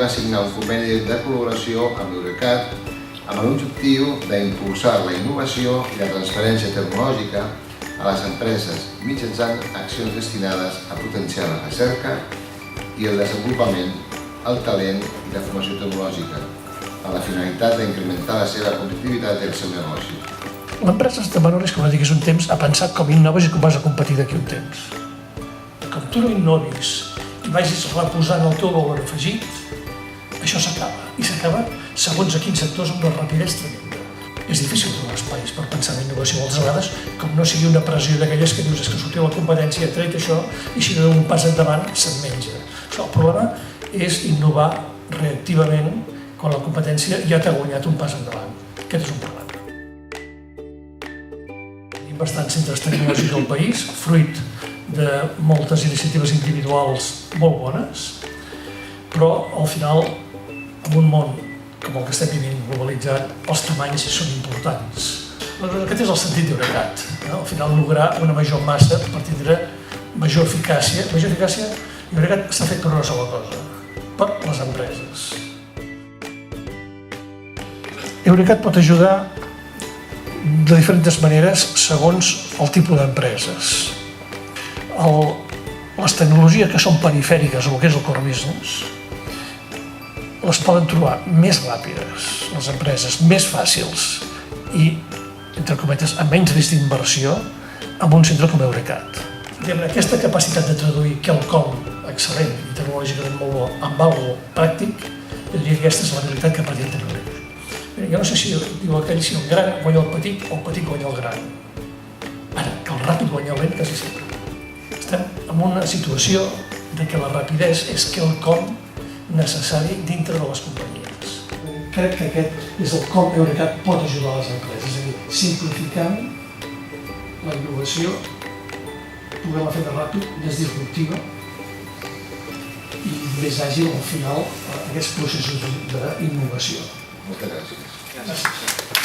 va signar un conveni de col·laboració amb Eurecat amb l'objectiu d'impulsar la innovació i la transferència tecnològica a les empreses mitjançant accions destinades a potenciar la recerca i el desenvolupament, el talent i la formació tecnològica, amb la finalitat d'incrementar la seva competitivitat i el seu negoci. L'empresa de Manores, com diguis un temps, ha pensat com innoves i com vas a competir d'aquí un temps. Com tu no innovis i vagis reposant el teu valor afegit, això s'acaba. I s'acaba segons a quins sectors amb una rapidesa tremenda. És difícil trobar espais per pensar en innovació moltes vegades, com no sigui una pressió d'aquelles que dius que sortir la competència ha tret això i si no un pas endavant se'n menja. El problema és innovar reactivament quan la competència ja t'ha guanyat un pas endavant. Aquest és un problema. Tenim bastants centres tecnològics al país, fruit de moltes iniciatives individuals molt bones, però al final, en un món com el que estem vivint globalitzat, els tamanys són importants. Aquest és el sentit d'Eurecat. Al final, lograr una major massa per tindre major eficàcia. Major eficàcia, Eurecat s'ha fet per una sola cosa, per les empreses. Eurecat pot ajudar de diferents maneres segons el tipus d'empreses. Les tecnologies que són perifèriques o el que és el core business les poden trobar més ràpides, les empreses més fàcils i, entre cometes, amb menys risc d'inversió amb un centre com Eurecat. Aquesta capacitat de traduir quelcom excel·lent i tecnològicament molt bo amb algo pràctic, jo diria que aquesta és la realitat que pretén Eurecat. Jo no sé si diu aquell si el gran guanya el petit o el petit guanya el gran. Ara, que el ràpid guanya el lent quasi sempre. Estem en una situació de que la rapidesa és quelcom necessari dintre de les companyies. Crec que aquest és el com Eurecat pot ajudar a les empreses, és a dir, simplificant la innovació, poder-la fer més ràpid, més disruptiva i més àgil al final aquests processos d'innovació. Moltes gràcies. Gràcies.